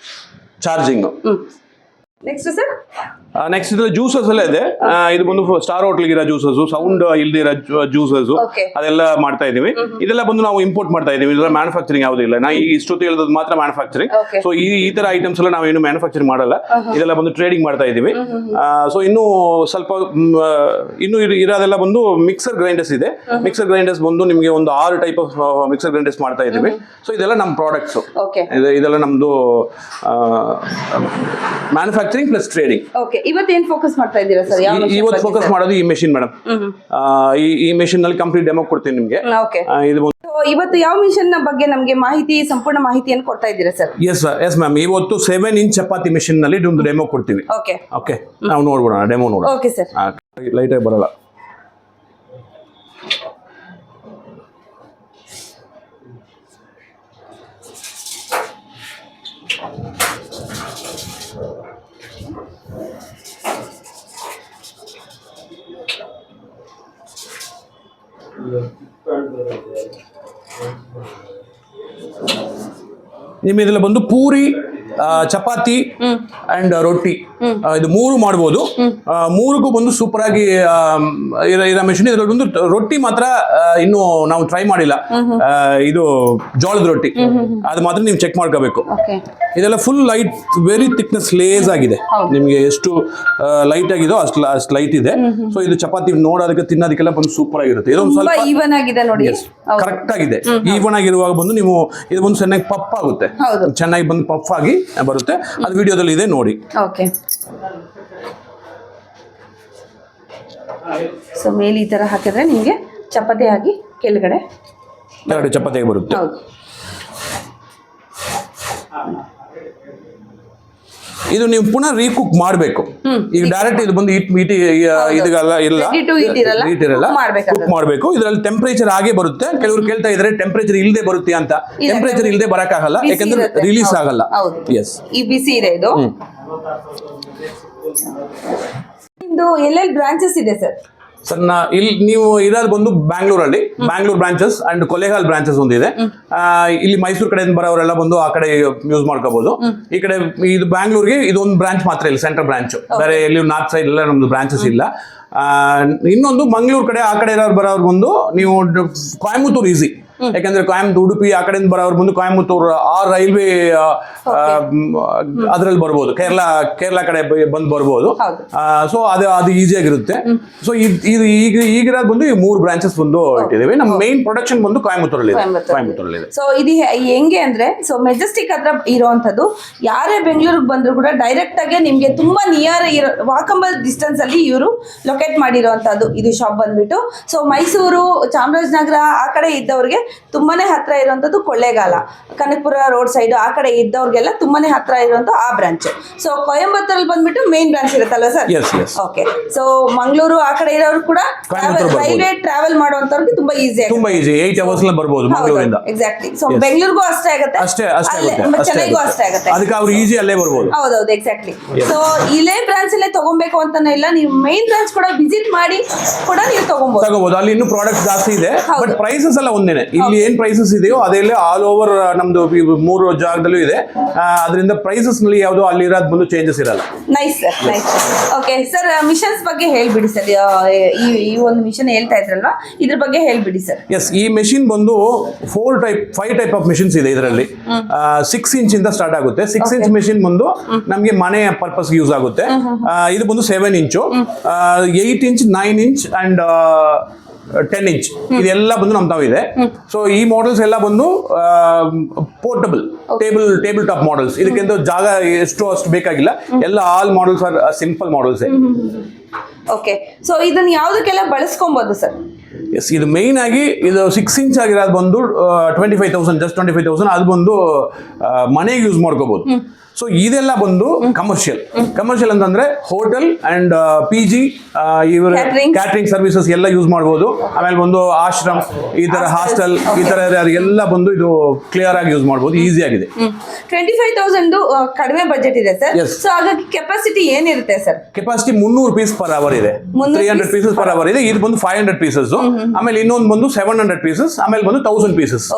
ಚಾರ್ಜಿಂಗ್. ನೆಕ್ಸ್ಟ್ ಸರ್, ನೆಕ್ಸ್ಟ್ ಇದ್ರಲ್ಲಿ ಜ್ಯೂಸಸ್ ಎಲ್ಲ ಇದೆ. ಇದು ಬಂದು ಸ್ಟಾರ್ ಹೋಟ್ಲಿಗೆ ಇರೋ ಜ್ಯೂಸಸ್, ಸೌಂಡ್ ಇಲ್ದಿರೋ ಜ್ಯೂಸಸ್, ಅದೆಲ್ಲ ಮಾಡ್ತಾ ಇದೀವಿ. ಇದೆಲ್ಲ ಬಂದು ನಾವು ಇಂಪೋರ್ಟ್ ಮಾಡ್ತಾ ಇದೀವಿ. ಇದೆಲ್ಲ ಮ್ಯಾನುಫ್ಯಾಕ್ಚರಿಂಗ್ ಯಾವುದೂ ಇಲ್ಲ. ನಾ ಈಗ ಇಷ್ಟೊತ್ತು ಹೇಳಿದ್ ಮಾತ್ರ ಮ್ಯಾನುಫ್ಯಾಕ್ಚರಿಂಗ್. ಸೊ ಈ ತರ ಐಟಮ್ಸ್ ಎಲ್ಲ ನಾವು ಏನು ಮ್ಯಾನುಫ್ಯಾಕ್ಚರಿಂಗ್ ಮಾಡಲ್ಲ, ಇದೆಲ್ಲ ಬಂದು ಟ್ರೇಡಿಂಗ್ ಮಾಡ್ತಾ ಇದೀವಿ. ಸೊ ಇನ್ನು ಸ್ವಲ್ಪ ಇನ್ನು ಇರೋದೆಲ್ಲ ಬಂದು ಮಿಕ್ಸರ್ ಗ್ರೈಂಡರ್ಸ್ ಇದೆ. ಮಿಕ್ಸರ್ ಗ್ರೈಂಡರ್ಸ್ ಬಂದು ನಿಮಗೆ ಒಂದು 6 ಟೈಪ್ ಆಫ್ ಮಿಕ್ಸರ್ ಗ್ರೈಂಡರ್ಸ್ ಮಾಡ್ತಾ ಇದೀವಿ. ಸೊ ಇದೆಲ್ಲ ನಮ್ಮ ಪ್ರಾಡಕ್ಟ್ಸ್. ಇದೆಲ್ಲ ನಮ್ದು ಮ್ಯಾನುಫ್ಯಾಕ್ಚರಿಂಗ್ ಪ್ಲಸ್ ಟ್ರೇಡಿಂಗ್. ಇವತ್ತೇನ್ ಫೋಕಸ್ ಮಾಡ್ತಾ ಇದ್ದೀರಾ ಸರ್? ಇವತ್ತು ಫೋಕಸ್ ಮಾಡೋದು ಈ ಮೆಷಿನ್ ಮೇಡಮ್. ಈ ಮೆಷಿನ್ ನಲ್ಲಿ ಕಂಪ್ಲೀಟ್ ಡೆಮೋ ಕೊಡ್ತೀನಿ ನಿಮಗೆ. ಇವತ್ತು ಯಾವ ಮಿಷನ್ ಬಗ್ಗೆ ನಮಗೆ ಸಂಪೂರ್ಣ ಮಾಹಿತಿಯನ್ನು ಕೊಡ್ತಾ ಇದ್ದೀರಾ ಸರ್? Yes ma'am. ಇವತ್ತು 7 ಇಂಚ್ ಚಪಾತಿ ಮೆಷಿನ್ ನಲ್ಲಿ ಒಂದು ಡೆಮೋ ಕೊಡ್ತೀವಿ. ಓಕೆ, ನಾವು ನೋಡ್ಬೋಣ, ಡೆಮೋ ನೋಡೋಣ. Okay sir. ಲೈಟ್ ಆಗಿ ಬರಲ್ಲ. ನಿಮ್ಮ ಇದರಲ್ಲಿ ಬಂದು ಪೂರಿ, ಚಪಾತಿ ಅಂಡ್ ರೊಟ್ಟಿ, ಇದು 3 ಮಾಡ್ಬೋದು. 3ಕ್ಕೂ ಬಂದು ಸೂಪರ್ ಆಗಿ ಇರೋ ಮೆಷಿನ್. ಇದ್ರಲ್ಲಿ ಬಂದು ರೊಟ್ಟಿ ಮಾತ್ರ ಇನ್ನು ನಾವು ಟ್ರೈ ಮಾಡಿಲ್ಲ. ಇದು ಜೋಳದ ರೊಟ್ಟಿ, ಅದು ಮಾತ್ರ ನೀವು ಚೆಕ್ ಮಾಡ್ಕೋಬೇಕು. ಇದೆಲ್ಲ ಫುಲ್ ಲೈಟ್, ವೆರಿ ಥಿಕ್ನೆಸ್, ಲೇಸ್ ಆಗಿದೆ. ನಿಮಗೆ ಎಷ್ಟು ಲೈಟ್ ಆಗಿದೋ ಅಷ್ಟು ಲೈಟ್ ಇದೆ. ಸೊ ಇದು ಚಪಾತಿ ನೋಡೋದಕ್ಕೆ ತಿನ್ನೋದಕ್ಕೆಲ್ಲ ಬಂದು ಸೂಪರ್ ಆಗಿರುತ್ತೆ. ಇದೊಂದು ಸ್ವಲ್ಪ ಈವನ್ ಆಗಿದೆ ನೋಡಿ, ಕರೆಕ್ಟ್ ಆಗಿದೆ. ಈವನ್ ಆಗಿರುವಾಗ ಬಂದು ನೀವು ಇದು ಬಂದು ಚೆನ್ನಾಗಿ ಪಫ್ ಆಗುತ್ತೆ, ಚೆನ್ನಾಗಿ ಬಂದು ಪಫ್ ಆಗಿ ಬರುತ್ತೆ. ಅದು ವಿಡಿಯೋದಲ್ಲಿ ಇದೆ ನೋಡಿ. ಸೊ ಮೇಲೆ ಈ ತರ ಹಾಕಿದ್ರೆ ನಿಮಗೆ ಚಪಾತಿ ಆಗಿ ಕೆಳಗಡೆ ಚಪಾತಿ ಬರುತ್ತೆ. ಇದು ನೀವು ಪುನಃ ರೀಕುಕ್ ಮಾಡಬೇಕು. ಈಗ ಡೈರೆಕ್ಟ್ ಇದು ಬಂದು ಇದೆಲ್ಲ ಹೀಟ್ ಇರಲ್ಲ, ಕುಕ್ ಮಾಡಬೇಕು. ಇದರಲ್ಲಿ ಟೆಂಪರೇಚರ್ ಆಗೇ ಬರುತ್ತೆ. ಕೆಲವರು ಕೇಳ್ತಾ ಇದ್ರೆ ಟೆಂಪರೇಚರ್ ಇಲ್ಲದೆ ಬರುತ್ತೆ ಅಂತ. ಟೆಂಪರೇಚರ್ ಇಲ್ಲದೆ ಬರಕ್ಕಾಗಲ್ಲ, ಯಾಕಂದ್ರೆ ರಿಲೀಸ್ ಆಗಲ್ಲ. ಎಸ್, ಈ ಬಿಸಿ ಇದೆ. ಇದು ಎಲ್ಲೆಲ್ಲಿ ಬ್ರಾಂಚಸ್ ಇದೆ ಸರ್? ಸರ್, ಇಲ್ಲಿ ನೀವು ಇರೋದು ಬಂದು ಬ್ಯಾಂಗ್ಳೂರಲ್ಲಿ, ಬ್ಯಾಂಗ್ಳೂರ್ ಬ್ರಾಂಚಸ್ ಅಂಡ್ ಕೊಲೆಗಾಲ್ ಬ್ರಾಂಚಸ್ ಒಂದಿದೆ. ಇಲ್ಲಿ ಮೈಸೂರು ಕಡೆಯಿಂದ ಬರೋರೆಲ್ಲ ಬಂದು ಆ ಕಡೆ ಯೂಸ್ ಮಾಡ್ಕೋಬಹುದು. ಈ ಕಡೆ ಇದು ಬ್ಯಾಂಗ್ಳೂರ್ಗೆ ಇದೊಂದು ಬ್ರಾಂಚ್ ಮಾತ್ರ ಇಲ್ಲ, ಸೆಂಟ್ರಲ್ ಬ್ರಾಂಚ್. ಬೇರೆ ಎಲ್ಲಿ ನಾರ್ತ್ ಸೈಡ್ ಎಲ್ಲ ನಮ್ದು ಬ್ರಾಂಚಸ್ ಇಲ್ಲ. ಇನ್ನೊಂದು ಮಂಗಳೂರು ಕಡೆ ಆ ಕಡೆ ಬರೋರು ಬಂದು ನೀವು ಕೊಯಮತ್ತೂರು ಈಸಿ, ಯಾಕಂದ್ರೆ ಕೊಯಮತ್ತೂರು, ಉಡುಪಿ ಆ ಕಡೆಯಿಂದ ಬರೋರು ಬಂದು ಕೊಯಮತ್ತೂರು ಆ ರೈಲ್ವೆ ಅದ್ರಲ್ಲಿ ಬರ್ಬೋದು. ಕೇರಳ ಕಡೆ ಬಂದು ಬರ್ಬೋದು. ಸೊ ಅದು ಈಸಿಯಾಗಿರುತ್ತೆ. ಸೊ ಈಗಿರೋದು ಬಂದು ಈ 3 ಬ್ರಾಂಚಸ್ ಬಂದು ಇಟ್ಟಿದ್ದೀವಿ. ನಮ್ಮ ಮೇನ್ ಪ್ರೊಡಕ್ಷನ್ ಬಂದು ಕೊಯಮತ್ತೂರಲ್ಲಿ ಇದೆ. ಸೊ ಇದು ಹೆಂಗೆ ಅಂದ್ರೆ, ಸೊ ಮೆಜೆಸ್ಟಿಕ್ ಹತ್ರ ಇರುವಂತದ್ದು. ಯಾರೇ ಬೆಂಗಳೂರಿಗೆ ಬಂದ್ರು ಕೂಡ ಡೈರೆಕ್ಟ್ ಆಗಿ ನಿಮ್ಗೆ ತುಂಬಾ ನಿಯರ್ ವಾಕಬಲ್ ಡಿಸ್ಟೆನ್ಸ್ ಅಲ್ಲಿ ಇವರು ಲೊಕೇಟ್ ಮಾಡಿರುವಂತದ್ದು ಇದು ಶಾಪ್ ಬಂದ್ಬಿಟ್ಟು. ಸೊ ಮೈಸೂರು, ಚಾಮರಾಜನಗರ ಆ ಕಡೆ ಇದ್ದವ್ರಿಗೆ ತುಂಬಾನೇ ಹತ್ರ ಇರುವಂತದ್ದು ಕೊಳ್ಳೇಗಾಲ, ಕನಕಪುರ ರೋಡ್ ಸೈಡ್ ಆ ಕಡೆ ಇದ್ದವ್ರಿಗೆಲ್ಲ ತುಂಬಾನೇ ಹತ್ರ ಇರುವಂತ ಆ ಬ್ರಾಂಚ್. ಸೊ ಕೊಯಂಬತ್ತೂರಲ್ಲಿ ಬಂದ್ಬಿಟ್ಟು ಮೇನ್ ಬ್ರಾಂಚ್ ಇರುತ್ತಲ್ವಾ ಸರ್? ಓಕೆ. ಸೊ ಮಂಗಳೂರು ಆ ಕಡೆ ಇರೋರು ಕೂಡ ರೈಲ್ವೆ ಟ್ರಾವೆಲ್ ಮಾಡುವಂತವ್ರಿಗೆ ತುಂಬಾ ಈಸಿ ತುಂಬಾ ಈಸಿ 8 ಅವರ್ಸ್ ಬರ್ಬೋದು ಮಂಗಳೂರಿಂದ. ಎಕ್ಸಾಕ್ಟ್ಲಿ. ಸೊ ಬೆಂಗಳೂರಿಗೂ ಅಷ್ಟೇ ಆಗುತ್ತೆ, ಚೆನ್ನೈಗೂ ಅಷ್ಟೇ ಆಗುತ್ತೆ, ಅದಕ್ಕೆ ಅವ್ರು ಈಸಿ ಅಲ್ಲೇ ಬರ್ಬೋದು. ಹೌದೌದು, ಎಕ್ಸಾಕ್ಟ್ಲಿ. ಸೊ ಇಲ್ಲೇ ಬ್ರಾಂಚ್ ಅಲ್ಲೇ ತಗೊಬೇಕು ಅಂತಾನೆ ಇಲ್ಲ, ನೀವು ಮೈನ್ ಬ್ರಾಂಚ್ ಕೂಡ ವಿಸಿಟ್ ಮಾಡಿ ಕೂಡ ನೀವು ತಗೋಬಹುದು. ಅಲ್ಲಿ ಇನ್ನೂ ಪ್ರಾಡಕ್ಟ್ ಜಾಸ್ತಿ ಇದೆ, ಬಟ್ ಪ್ರೈಸಸ್ ಎಲ್ಲ ಒಂದೇನೆ. ಇಲ್ಲಿ ಏನ್ ಪ್ರೈಸಸ್ ಇದೆಯೋ ಅದೆಲ್ಲ ಆಲ್ ಓವರ್ ನಮ್ದು 3 ಜಾಗದಲ್ಲೂ ಇದೆ. ಅದರಿಂದ ಪ್ರೈಸಸ್ ನಲ್ಲಿ ಯಾವ್ದು ಅಲ್ಲಿ ಇರೋದು ಬಂದು ಚೇಂಜಸ್ ಇರಲ್ಲ. Nice sir, nice. Okay sir, machines ಬಗ್ಗೆ ಹೇಳ್ಬಿಡಿ ಸರ್. ಈ ಒಂದು ಮಿಷನ್ ಹೇಳ್ತಾ ಇದ್ರಲ್ವಾ, ಇದ್ರ ಬಗ್ಗೆ ಹೇಳ್ಬಿಡಿ ಸರ್. ಎಸ್, ಈ ಮೆಷಿನ್ ಬಂದು 5 ಟೈಪ್ ಆಫ್ ಮಿಷನ್ಸ್ ಇದೆ ಇದರಲ್ಲಿ. 6 ಇಂಚ್ ಇಂದ ಸ್ಟಾರ್ಟ್ ಆಗುತ್ತೆ. 6 ಇಂಚ್ ಮೆಷಿನ್ ಬಂದು ನಮಗೆ ಮನೆ ಪರ್ಪಸ್ ಯೂಸ್ ಆಗುತ್ತೆ. ಇದು ಬಂದು 7 inch, 8 inch, 9 inch and 10 inch ಇದೆಲ್ಲ ಬಂದು ನಮ್ತಾವಿದೆ. ಸೊ ಈ ಮಾಡೆಲ್ಸ್ ಎಲ್ಲ ಬಂದು ಪೋರ್ಟಬಲ್ ಟೇಬಲ್ ಟಾಪ್ ಮಾಡೆಲ್ಸ್. ಇದಕ್ಕೆಂತ ಜಾಗ ಎಷ್ಟು ಅಷ್ಟು ಬೇಕಾಗಿಲ್ಲ. ಎಲ್ಲ all models are simple models. Okay. So ಇದನ್ನ ಯಾವುದಕ್ಕೆಲ್ಲ ಬಳಸ್ಕೊಬಹುದು ಸರ್? ಎಸ್, ಇದು ಮೈನ್ ಆಗಿ ಇದು 6 ಇಂಚ್ ಆಗಿರೋದು ಬಂದು 25,000, ಜಸ್ಟ್ 25,000. ಅದು ಬಂದು ಮನೆಗೆ ಯೂಸ್ ಮಾಡ್ಕೋಬಹುದು. ಸೊ ಇದೆಲ್ಲ ಬಂದು ಕಮರ್ಷಿಯಲ್ ಅಂತಂದ್ರೆ ಹೋಟೆಲ್ ಅಂಡ್ PG ಇವರು ಕ್ಯಾಟರಿಂಗ್ ಸರ್ವಿಸಸ್ ಎಲ್ಲ ಯೂಸ್ ಮಾಡಬಹುದು. ಆಮೇಲೆ ಬಂದು ಆಶ್ರಮ್, ಈ ತರ ಹಾಸ್ಟೆಲ್, ಈ ತರ ಎಲ್ಲ ಬಂದು ಇದು ಕ್ಲಿಯರ್ ಆಗಿ ಯೂಸ್ ಮಾಡಬಹುದು, ಈಸಿ ಆಗಿದೆ. 25,000 ಕಡಿಮೆ ಬಜೆಟ್ ಇದೆ ಸರ್. ಸೊ ಹಾಗಾಗಿ ಕೆಪಾಸಿಟಿ ಏನಿರುತ್ತೆ sir? Capacity 300 piece per hour ಇದೆ, 300 ಪೀಸಸ್ ಪರ್ ಅವರ್ ಇದೆ. ಇದು ಬಂದು 500 ಪೀಸಸ್, ಆಮೇಲೆ ಇನ್ನೊಂದು ಬಂದು 700 ಪೀಸಸ್, ಆಮೇಲೆ ಬಂದು 1000 pieces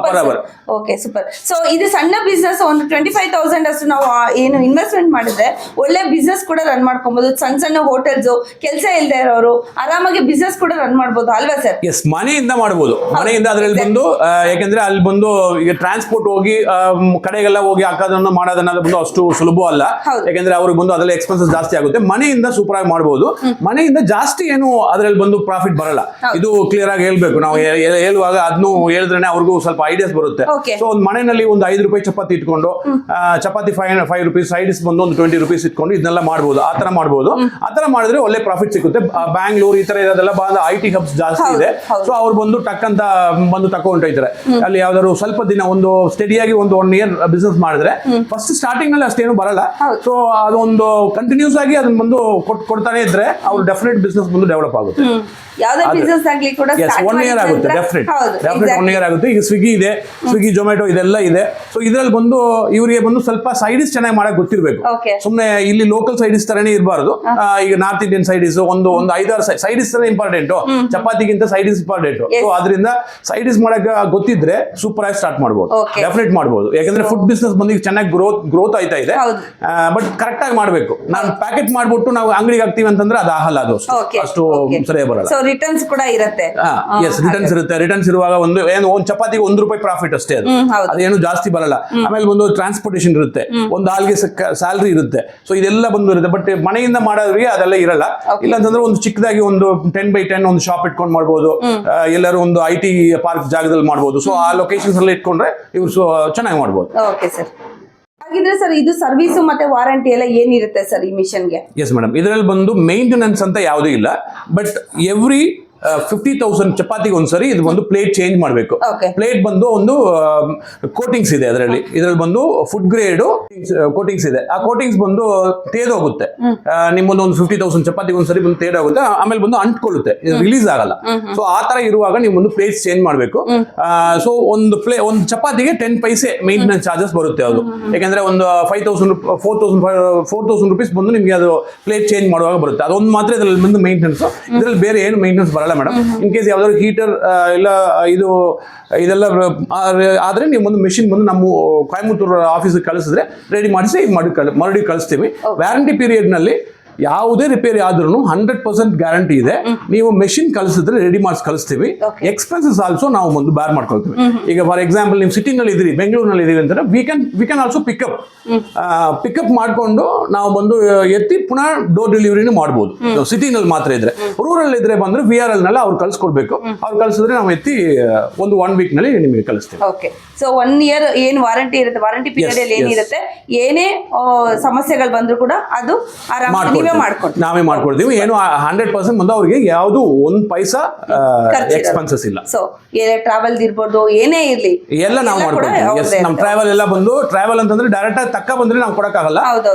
per hour. Okay, super. So ಇದು ಸಣ್ಣ ಬಿಸ್ನೆಸ್, ಒಂದು 25,000 ಅಷ್ಟು ನಾವು ಏನು ಇನ್ವೆಸ್ಟ್ಮೆಂಟ್ ಮಾಡಿದ್ರೆ ಒಳ್ಳೆ ಬಿಸ್ನೆಸ್ ಕೂಡ ರನ್ ಮಾಡ್ಕೊಬಹುದು. ಸಣ್ಣ ಹೋಟೆಲ್ಸ್, ಕೆಲಸ ಇಲ್ಲದೆ ಇರೋರು ಆರಾಮಾಗಿ ಬಿಸ್ನೆಸ್ ಕೂಡ ರನ್ ಮಾಡಬಹುದು ಅಲ್ವಾ ಸರ್? ಎಸ್, ಮನೆಯಿಂದ ಮಾಡಬಹುದು. ಮನೆಯಿಂದ ಅದರಲ್ಲಿ ಬಂದು ಯಾಕೆಂದ್ರೆ ಅಲ್ಲಿ ಬಂದು ಈಗ ಟ್ರಾನ್ಸ್ಪೋರ್ಟ್ ಹೋಗಿ ಕಡೆಗೆಲ್ಲ ಹೋಗಿ ಹಾಕೋದನ್ನ ಮಾಡೋದನ್ನ ಬಂದು ಅಷ್ಟು ಸುಲಭ ಅಲ್ಲ. ಯಾಕೆಂದ್ರೆ ಅವ್ರಿಗೆ ಬಂದು ಅದರಲ್ಲಿ ಎಕ್ಸ್ಪೆನ್ಸಸ್ ಜಾಸ್ತಿ ಆಗುತ್ತೆ. ಮನೆಯಿಂದ ಸೂಪರ್ ಆಗಿ ಮಾಡಬಹುದು. ಮನೆಯಿಂದ ಜಾಸ್ತಿ ಏನು ಅದರಲ್ಲಿ ಬಂದು ಪ್ರಾಫಿಟ್ ಬರಲ್ಲ. ಇದು ಕ್ಲಿಯರ್ ಆಗಿ ಹೇಳ್ಬೇಕು. ನಾವು ಹೇಳುವಾಗ ಅದನ್ನು ಹೇಳಿದ್ರೆ ಅವ್ರಿಗೂ ಸ್ವಲ್ಪ ಐಡಿಯಾಸ್ ಬರುತ್ತೆ. ಸೊ ಒಂದು ಮನೆಯಲ್ಲಿ ಒಂದು 5 ರೂಪಾಯಿ ಚಪಾತಿ ಇಟ್ಕೊಂಡು ಚಪಾತಿ 5 ರೂಪೀಸ್, ಸೈಡ್ಸ್ ಬಂದು ಒಂದು 20 ರೂಪೀಸ್ ಇಟ್ಕೊಂಡು ಇದನ್ನೆಲ್ಲ ಮಾಡಬಹುದು. ಆ ತರ ಮಾಡಿದ್ರೆ ಒಳ್ಳೆ ಪ್ರಾಫಿಟ್ ಸಿಗುತ್ತೆ. ಬ್ಯಾಂಗ್ಳೂರ್ ಈ ತರ ಇರೋದೆಲ್ಲ ಬಂದು IT ಹಬ್ಸ್ ಜಾಸ್ತಿ ಇದೆ. ಸೊ ಅವ್ರು ಬಂದು ಟಕ್ ಅಂತ ಬಂದು ತಗೊಂಡೋಯ್ತಾರೆ. ಅಲ್ಲಿ ಯಾವ್ದಾದ್ರು ಸ್ವಲ್ಪ ದಿನ ಒಂದು ಸ್ಟಡಿಯಾಗಿ ಒಂದು 1 ಇಯರ್ ಬಿಸ್ನೆಸ್ ಮಾಡಿದ್ರೆ ಫಸ್ಟ್ ಸ್ಟಾರ್ಟಿಂಗ್ ನಲ್ಲಿ ಅಷ್ಟೇನು ಬರಲ್ಲ. ಸೊ ಅದೊಂದು ಕಂಟಿನ್ಯೂಸ್ ಆಗಿ ಅದನ್ನ ಬಂದು ಕೊಡ್ತಾನೆ ಇದ್ರೆ ಅವ್ರು ಡೆಫಿನೆಟ್ ಬಿಸ್ನೆಸ್ ಬಂದು ಡೆವಲಪ್ ಆಗುತ್ತೆ. ಯಾವುದೇ ಬಿಸ್ನೆಸ್ ಆಗಲಿ ಕೂಡ 1 ಇಯರ್ ಆಗುತ್ತೆ, ಡೆಫಿನೆಟ್ 1 ಇಯರ್ ಆಗುತ್ತೆ. ಈಗ ಸ್ವಿಗ್ಗಿ ಇದೆ, ಸ್ವಿಗ್ಗಿ ಜೊಮ್ಯಾಟೊ ಇದೆಲ್ಲ ಇದೆ. ಸೊ ಇದ್ರಲ್ಲಿ ಬಂದು ಇವರಿಗೆ ಬಂದು ಸ್ವಲ್ಪ ಸೈಡಿಸ್ ಚೆನ್ನಾಗಿ ಮಾಡಕ್ ಗೊತ್ತಿರ್ಬೇಕು. ಸುಮ್ಮನೆ ಇಲ್ಲಿ ಲೋಕಲ್ ಸೈಡಿಸ್ ತರನೇ ಇರಬಾರ್ದು. ಈಗ ನಾರ್ತ್ ಇಂಡಿಯನ್ ಸೈಡಿಸ್ ಒಂದು 5-6 ಸೈಡಿಸ್ ತರ ಇಂಪಾರ್ಟೆಂಟ್, ಚಪಾತಿಗಿಂತ ಸೈಡಿಸ್ ಇಂಪಾರ್ಟೆಂಟ್. ಸೊ ಅದರಿಂದ ಸೈಡಿಸ್ ಮಾಡಕ್ ಗೊತ್ತಿದ್ರೆ ಸೂಪರ್ ಆಗಿ ಸ್ಟಾರ್ಟ್ ಮಾಡಬಹುದು, ಡೆಫಿನೆಟ್ ಮಾಡಬಹುದು. ಯಾಕಂದ್ರೆ ಫುಡ್ ಬಿಸ್ನೆಸ್ ಬಂದು ಚೆನ್ನಾಗಿ ಗ್ರೋತ್ ಆಯ್ತಾ ಇದೆ. ಬಟ್ ಕರೆಕ್ಟ್ ಆಗಿ ಮಾಡಬೇಕು. ನಾನು ಪ್ಯಾಕೆಟ್ ಮಾಡ್ಬಿಟ್ಟು ನಾವು ಅಂಗಡಿಗೆ ಹಾಕ್ತಿವಿ ಅಂತಂದ್ರೆ ಅದು ಆಗಲ್ಲ, ಅದು ಅಷ್ಟು ಸರಿಯಾಗಿ ಬರಲ್ಲ. ರಿಟರ್ನ್ಸ್ ಕೂಡ ಇರುತ್ತೆ. ರಿಟರ್ನ್ಸ್ ಇರುತ್ತೆ. ರಿಟರ್ನ್ಸ್ ಇರುವಾಗ ಒಂದು ಚಪಾತಿಗೆ 1 ರೂಪಾಯಿ ಪ್ರಾಫಿಟ್ ಅಷ್ಟೇ, ಅದೇನು ಜಾಸ್ತಿ ಬರಲ್ಲ. ಆಮೇಲೆ ಒಂದು ಟ್ರಾನ್ಸ್ಪೋರ್ಟೇಷನ್ ಇರುತ್ತೆ, ಒಂದು ಆಲ್ಗೆ ಸ್ಯಾಲರಿ ಇರುತ್ತೆ. ಸೊ ಇದೆಲ್ಲ ಬಂದು ಇರುತ್ತೆ. ಬಟ್ ಮನೆಯಿಂದ ಮಾಡೋರಿಗೆ ಅದೆಲ್ಲ ಇರಲ್ಲ. ಇಲ್ಲ ಅಂತಂದ್ರೆ ಒಂದು ಚಿಕ್ಕದಾಗಿ ಒಂದು 10x10 ಒಂದು ಶಾಪ್ ಇಟ್ಕೊಂಡು ಮಾಡ್ಬೋದು. ಎಲ್ಲರೂ ಒಂದು IT ಪಾರ್ಕ್ ಜಾಗದಲ್ಲಿ ಮಾಡ್ಬೋದು. ಸೊ ಆ ಲೊಕೇಶನ್ಸ್ ಎಲ್ಲ ಇಟ್ಕೊಂಡ್ರೆ ಇವ್ರು ಚೆನ್ನಾಗಿ ಮಾಡ್ಬೋದು. Okay sir. ಹಾಗಿದ್ರೆ ಸರ್ ಇದು ಸರ್ವಿಸ್ ಮತ್ತೆ ವಾರಂಟಿ ಎಲ್ಲ ಏನಿರುತ್ತೆ ಸರ್ ಈ ಮಿಷನ್ಗೆ? ಎಸ್ ಮೇಡಮ್, ಇದರಲ್ಲಿ ಬಂದು ಮೇಂಟೆನೆನ್ಸ್ ಅಂತ ಯಾವುದೂ ಇಲ್ಲ. ಬಟ್ ಎವ್ರಿ 50,000 ಚಪಾತಿಗೆ ಒಂದ್ಸರಿ ಇದು ಒಂದು ಪ್ಲೇಟ್ ಚೇಂಜ್ ಮಾಡಬೇಕು. ಪ್ಲೇಟ್ ಬಂದು ಒಂದು ಕೋಟಿಂಗ್ಸ್ ಇದೆ ಅದರಲ್ಲಿ. ಬಂದು ಫುಡ್ ಗ್ರೇಡ್ ಕೋಟಿಂಗ್ಸ್ ಇದೆ. ಆ ಕೋಟಿಂಗ್ಸ್ ಬಂದು ತೇದೋಗುತ್ತೆ. ನಿಮ್ಮೊಂದು 50,000 ಚಪಾತಿಗೆ ಒಂದ್ಸರಿ ಬಂದು ತೇದೋಗುತ್ತೆ. ಆಮೇಲೆ ಬಂದು ಅಂಟ್ಕೊಳ್ಳುತ್ತೆ, ರಿಲೀಸ್ ಆಗಲ್ಲ. ಸೊ ಆ ತರ ಇರುವಾಗ ನೀವು ಒಂದು ಪ್ಲೇಟ್ಸ್ ಚೇಂಜ್ ಮಾಡಬೇಕು. ಸೊ ಒಂದು ಚಪಾತಿಗೆ 10 ಪೈಸೆ ಮೇಂಟೆನೆನ್ಸ್ ಚಾರ್ಜಸ್ ಬರುತ್ತೆ ಅದು. ಯಾಕಂದ್ರೆ ಒಂದು 4,000 ರೂಪೀಸ್ ಬಂದು ನಿಮ್ಗೆ ಅದು ಪ್ಲೇಟ್ ಚೇಂಜ್ ಮಾಡುವಾಗ ಬರುತ್ತೆ. ಅದೊಂದು ಮಾತ್ರ ಇದರಲ್ಲಿ ಬಂದು ಮೇಂಟೆನೆನ್ಸ್. ಇದರಲ್ಲಿ ಬೇರೆ ಏನು ಮೇಂಟೆನೆನ್ಸ್ ಬರಲ್ಲ ಮೇಡಮ್. ಇನ್ ಕೇಸ್ ಯಾವ್ದಾದ್ರು ಹೀಟರ್ ಇಲ್ಲ ಇದೆಲ್ಲ ಆದ್ರೆ ನೀವು ಒಂದು ಮೆಷಿನ್ ಬಂದು ನಮ್ಮ ಕೊಯಮತ್ತೂರು ಆಫೀಸ್ಗೆ ಕಳಿಸಿದ್ರೆ ರೆಡಿ ಮಾಡಿಸಿ ಮರಳಿ ಕಳಿಸ್ತೀವಿ. ವ್ಯಾರಂಟಿ ಪೀರಿಯಡ್ ನಲ್ಲಿ ಯಾವುದೇ ರಿಪೇರಿ ಆದ್ರೂ 100% ಗ್ಯಾರಂಟಿ ಇದೆ. ನೀವು ಮೆಷಿನ್ ಕಳಿಸಿದ್ರೆ ರೆಡಿ ಮಾಡಿ ಕಳಿಸ್ತೀವಿ. ಎಕ್ಸ್ಪೆನ್ಸಸ್ ಆಲ್ಸೋ ನಾವು ಒಂದು ಬೇರ್ ಮಾಡ್ಕೊಳ್ತೀವಿ. ಈಗ ಫಾರ್ ಎಕ್ಸಾಂಪಲ್ ನೀವು ಸಿಟಿ ನಲ್ಲಿ ಇದ್ದೀರಿ, ಬೆಂಗಳೂರಿನಲ್ಲಿ ಇದೀವಿ ಅಂತಂದ್ರೆ ವಿ ಕ್ಯಾನ್ ಆಲ್ಸೋ ಪಿಕಪ್ ಮಾಡ್ಕೊಂಡು ನಾವು ಬಂದು ಎತ್ತಿ ಪುನಃ ಡೋರ್ ಡೆಲಿವರಿನೂ ಮಾಡ್ಬೋದು. ಸಿಟಿನಲ್ಲಿ ಮಾತ್ರ ಇದ್ರೆ. ರೂರಲ್ ಇದ್ರೆ ಬಂದ್ರೆ VRL ನಲ್ಲಿ ಅವ್ರು ಕಳ್ಸಿಕೊಡ್ಬೇಕು. ಅವ್ರು ಕಳಿಸಿದ್ರೆ ನಾವು ಎತ್ತಿ ಒಂದು 1 ವೀಕ್ ನಲ್ಲಿ ನಿಮಗೆ ಕಳಿಸ್ತೀವಿ. ಓಕೆ. ಸೊ 1 ಇಯರ್ ಏನು ವಾರಂಟಿ ಇರುತ್ತೆ, ವಾರಂಟಿ ಪೀರಿಯಡ್ ಅಲ್ಲಿ ಏನಿರುತ್ತೆ, ಏನೇ ಸಮಸ್ಯೆಗಳು ಬಂದ್ರು ಕೂಡ ಅದು ಆರಾಮಾಗಿ ನಾವೇ ಮಾಡ್ಕೊಡ್ತೀವಿ. ಏನು 100% ಬಂದು ಅವ್ರಿಗೆ ಯಾವುದು ಒಂದ್ ಪೈಸಾ ಎಕ್ಸ್ಪೆನ್ಸಸ್ ಇಲ್ಲ. ಸೊ ಟ್ರಾವೆಲ್ ಇರ್ಬೋದು, ಏನೇ ಇರ್ಲಿ ಎಲ್ಲ ನಾವು ಮಾಡ್ಕೊಡ್ತೀವಿ. ನಮ್ ಟ್ರಾವೆಲ್ ಎಲ್ಲ ಬಂದು ಟ್ರಾವೆಲ್ ಅಂತಂದ್ರೆ ಡೈರೆಕ್ಟ್ ಆಗಿ ತಕ್ಕ ಬಂದ್ರೆ ನಾವು ಕೊಡಕ್ಕಾಗಲ್ಲ.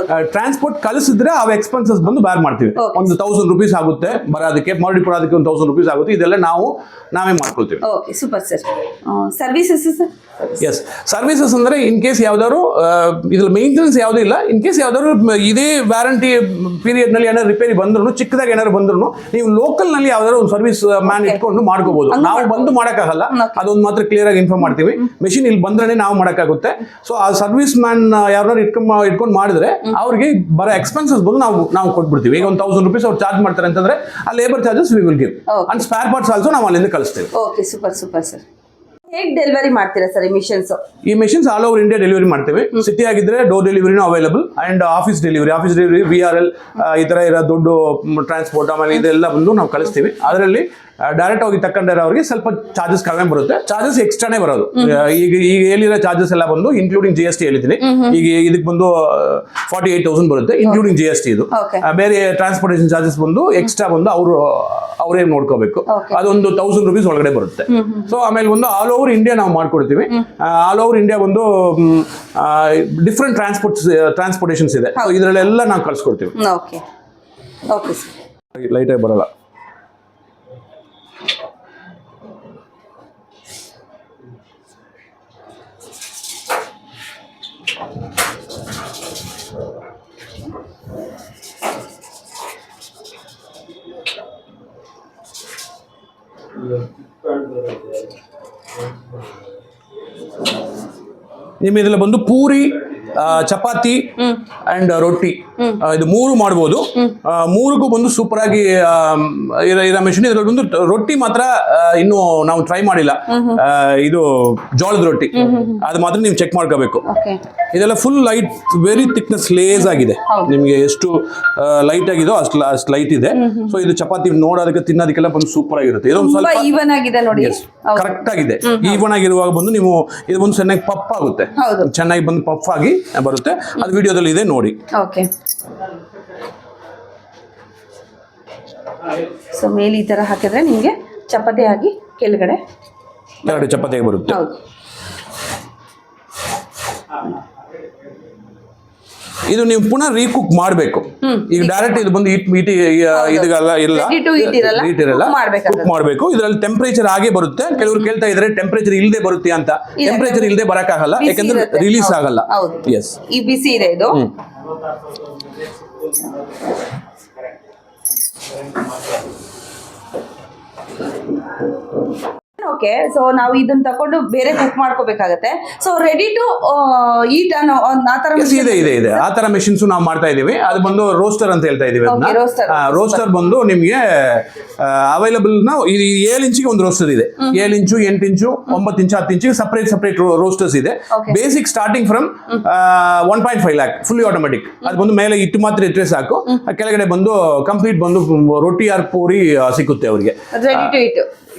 ಟ್ರಾನ್ಸ್ಪೋರ್ಟ್ ಕಳಿಸಿದ್ರೆ ಅವ್ ಎಕ್ಸ್ಪೆನ್ಸಸ್ ಬಂದು ಬೇರ್ ಮಾಡ್ತೀವಿ. ಒಂದು 1000 ರೂಪೀಸ್ ಆಗುತ್ತೆ ಬರೋದಕ್ಕೆ, ಮರಳಿ ಕೊಡೋದಕ್ಕೆ ಒಂದು 1000 ರೂಪೀಸ್ ಆಗುತ್ತೆ. ಇದೆಲ್ಲ ನಾವೇ ಮಾಡ್ಕೊಳ್ತೀವಿ. Okay, super sir. Services sir? Yes, services ಅಂದ್ರೆ ಇನ್ ಕೇಸ್ ಯಾವ್ದಾದ್ರು ಇದ್ರಲ್ಲಿ ಮೇಂಟೆನೆನ್ಸ್ ಯಾವ್ದು ಇಲ್ಲ, ಇನ್ ಕೇಸ್ ಯಾವ್ದಾದ್ರು ಇದೇ ವ್ಯಾರಂಟಿ ಪೀರಿಯಡ್ ನಲ್ಲಿ ಏನಾದ್ರು ರಿಪೇರಿ ಬಂದ್ರು, ಚಿಕ್ಕದಾಗಿ ಏನಾದ್ರು ಬಂದ್ರು, ನೀವು ಲೋಕಲ್ ನಲ್ಲಿ ಯಾವ್ದಾದ್ರು ಒಂದು ಸರ್ವಿಸ್ ಮ್ಯಾನ್ ಇಟ್ಕೊಂಡು ಮಾಡ್ಕೋಬಹುದು. ನಾವು ಬಂದು ಮಾಡಕ್ಕಾಗಲ್ಲ, ಅದೊಂದು ಮಾತ್ರ ಕ್ಲಿಯರ್ ಆಗಿ ಇನ್ಫಾರ್ಮ್ ಮಾಡ್ತೀವಿ. ಮೆಷಿನ್ ಇಲ್ಲಿ ಬಂದ್ರೆ ನಾವು ಮಾಡಕ್ಕಾಗುತ್ತೆ. ಸೊ ಆ ಸರ್ವಿಸ್ ಮ್ಯಾನ್ ಯಾರು ಇಟ್ಕೊಂಡು ಮಾಡಿದ್ರೆ ಅವ್ರಿಗೆ ಬರೋ ಎಕ್ಸ್ಪೆನ್ಸಸ್ ಬಂದು ನಾವು ಕೊಟ್ಬಿಡ್ತೀವಿ. ಈಗ ಒಂದು 1000 ರೂಪೀಸ್ ಅವ್ರು ಚಾರ್ಜ್ ಮಾಡ್ತಾರೆ ಅಂತಂದ್ರೆ ಆ labour charges we will give and spare parts also ನಾವು ಅಲ್ಲಿಂದ ಕಳಿಸ್ತೇವೆ. Okay, super super sir. ಹೇಗೆ ಡೆಲಿವರಿ ಮಾಡ್ತೀರಾ ಸರ್ ಈ machines? All over India delivery ಮಾಡ್ತೇವೆ. ಸಿಟಿ ಆಗಿದ್ರೆ ಡೋರ್ ಡೆಲಿವರಿನೂ available and office delivery VRL ಈ ತರ ಇರೋ ದೊಡ್ಡ ಟ್ರಾನ್ಸ್ಪೋರ್ಟ್ ಆಮೇಲೆ ಇದೆಲ್ಲ ಬಂದು ನಾವು ಕಳಿಸ್ತೀವಿ. ಅದರಲ್ಲಿ ಡೈರೆಕ್ಟ್ ಆಗಿ ತಕೊಂಡ್ರೆ ಅವ್ರಿಗೆ ಸ್ವಲ್ಪ ಚಾರ್ಜಸ್ ಕಡಿಮೆ ಬರುತ್ತೆ. ಚಾರ್ಜಸ್ ಎಕ್ಸ್ಟ್ರಾನೇ ಬರೋದು. ಈಗ ಹೇಳಿರೋ ಚಾರ್ಜಸ್ ಎಲ್ಲ ಬಂದು ಇನ್ಕ್ಲೂಡಿಂಗ್ GST ಹೇಳಿದ್ದೀನಿ. ಈಗ ಇದಕ್ಕೆ ಬಂದು 48,000 ಬರುತ್ತೆ ಇನ್ಕ್ಲೂಡಿಂಗ್ GST. ಇದು ಬೇರೆ ಟ್ರಾನ್ಸ್ಪೋರ್ಟೇಷನ್ ಚಾರ್ಜಸ್ ಬಂದು ಎಕ್ಸ್ಟ್ರಾ ಬಂದು ಅವರೇ ನೋಡ್ಕೋಬೇಕು. ಅದೊಂದು 1000 ರೂಪೀಸ್ ಒಳಗಡೆ ಬರುತ್ತೆ. ಸೊ ಆಮೇಲೆ ಒಂದು ಆಲ್ ಓವರ್ ಇಂಡಿಯಾ ನಾವು ಮಾಡ್ಕೊಡ್ತೀವಿ. ಆಲ್ ಓವರ್ ಇಂಡಿಯಾ ಒಂದು ಡಿಫ್ರೆಂಟ್ ಟ್ರಾನ್ಸ್ಪೋರ್ಟೇಷನ್ಸ್ ಇದೆ. ಇದರಲ್ಲೆಲ್ಲ ನಾವು ಕಳ್ಸಿಕೊಡ್ತೀವಿ. ಲೈಟ್ ಆಗಿ ಬರಲ್ಲ. ನಿಮ್ಮ ಇದೆಲ್ಲ ಬಂದು ಪೂರಿ, ಚಪಾತಿ ಅಂಡ್ ರೊಟ್ಟಿ, ಇದು 3 ಮಾಡ್ಬೋದು. 3ಕ್ಕೂ ಬಂದು ಸೂಪರ್ ಆಗಿ ಇರೋ ಮೆಷಿನ್. ಇದ್ರಲ್ಲಿ ಒಂದು ರೊಟ್ಟಿ ಮಾತ್ರ ಇನ್ನು ನಾವು ಟ್ರೈ ಮಾಡಿಲ್ಲ. ಇದು ಜೋಳದ ರೊಟ್ಟಿ, ಅದು ಮಾತ್ರ ನೀವು ಚೆಕ್ ಮಾಡ್ಕೋಬೇಕು. ಇದೆಲ್ಲ ಫುಲ್ ಲೈಟ್, ವೆರಿ ಥಿಕ್ನೆಸ್, ಲೇಸ್ ಆಗಿದೆ. ನಿಮಗೆ ಎಷ್ಟು ಲೈಟ್ ಆಗಿದೋ ಅಷ್ಟು ಲೈಟ್ ಇದೆ. ಸೊ ಇದು ಚಪಾತಿ ನೋಡೋದಕ್ಕೆ ತಿನ್ನೋದಕ್ಕೆಲ್ಲ ಬಂದು ಸೂಪರ್ ಆಗಿರುತ್ತೆ. ಇದೊಂದು ಸ್ವಲ್ಪ ಈವನ್ ಆಗಿದೆ ನೋಡಿ, ಕರೆಕ್ಟ್ ಆಗಿದೆ. ಈವನ್ ಆಗಿರುವಾಗ ಬಂದು ನೀವು ಇದು ಬಂದು ಚೆನ್ನಾಗಿ ಪಫ್ ಆಗುತ್ತೆ, ಚೆನ್ನಾಗಿ ಬಂದು ಪಫ್ ಆಗಿ ಬರುತ್ತೆ. ಅದು ವಿಡಿಯೋದಲ್ಲಿ ಇದೆ ನೋಡಿ. ಓಕೆ, ಸೊ ಮೇಲೆ ಈ ತರ ಹಾಕಿದ್ರೆ ನಿಮಗೆ ಚಪಾತಿ ಆಗಿ ಕೆಳಗಡೆ ಚಪಾತಿ ಬರುತ್ತೆ. ಇದು ನೀವು ಪುನಃ ರೀಕುಕ್ ಮಾಡಬೇಕು. ಈಗ ಡೈರೆಕ್ಟ್ ಇದು ಬಂದು ಇದೆಲ್ಲ ಇಲ್ಲ, ಹೀಟ್ ಇರಲ್ಲ, ಕುಕ್ ಮಾಡಬೇಕು. ಇದರಲ್ಲಿ ಟೆಂಪರೇಚರ್ ಆಗೇ ಬರುತ್ತೆ. ಕೆಲವರು ಕೇಳ್ತಾ ಇದ್ದಾರೆ ಟೆಂಪರೇಚರ್ ಇಲ್ಲದೆ ಬರುತ್ತೆ ಅಂತ. ಟೆಂಪರೇಚರ್ ಇಲ್ಲದೆ ಬರಕ್ಕಾಗಲ್ಲ, ಯಾಕಂದ್ರೆ ರಿಲೀಸ್ ಆಗಲ್ಲ. ಎಸ್, ಈ ಬಿಸಿ ಇದೆ ಇದು. ಓಕೆ, ಸೊ ನಾವು ಇದನ್ನ ತಕೊಂಡು ಬೇರೆ ಕುಕ್ ಮಾಡ್ಕೋಬೇಕಾಗತ್ತೆ. ಸೊ ರೆಡಿ ಟು ಈಟ್ ಅನ್ನೋ ಆ ತರ ಇದೆ. ಆ ತರ ಮೆಷಿನ್ಸ್ ನಾವು ಮಾಡ್ತಾ ಇದೀವಿ. ಅದು ಬಂದು ರೋಸ್ಟರ್ ಅಂತ ಹೇಳ್ತಾ ಇದೀವಿ. ರೋಸ್ಟರ್ ಬಂದು ನಿಮ್ಗೆ ಅವೈಲಬಲ್. ನಾವು 7 ಇಂಚಿಗೆ ಒಂದು ರೋಸ್ಟರ್ ಇದೆ. 7 ಇಂಚು, 8 ಇಂಚು, 9 ಇಂಚು, 10 ಇಂಚಿಗೆ ಸಪರೇಟ್ ರೋಸ್ಟರ್ಸ್ ಇದೆ. Basic starting from 1.5 lakh fully automatic. ಅದು ಬಂದು ಮೇಲೆ ಇಟ್ಟು ಮಾತ್ರ ಇಟ್ಟರೆ ಸಾಕು. ಕೆಳಗಡೆ ಬಂದು ಕಂಪ್ಲೀಟ್ ಬಂದು ರೊಟ್ಟಿ ಆರ್ ಪೂರಿ ಸಿಕ್ಕುತ್ತೆ ಅವರಿಗೆ.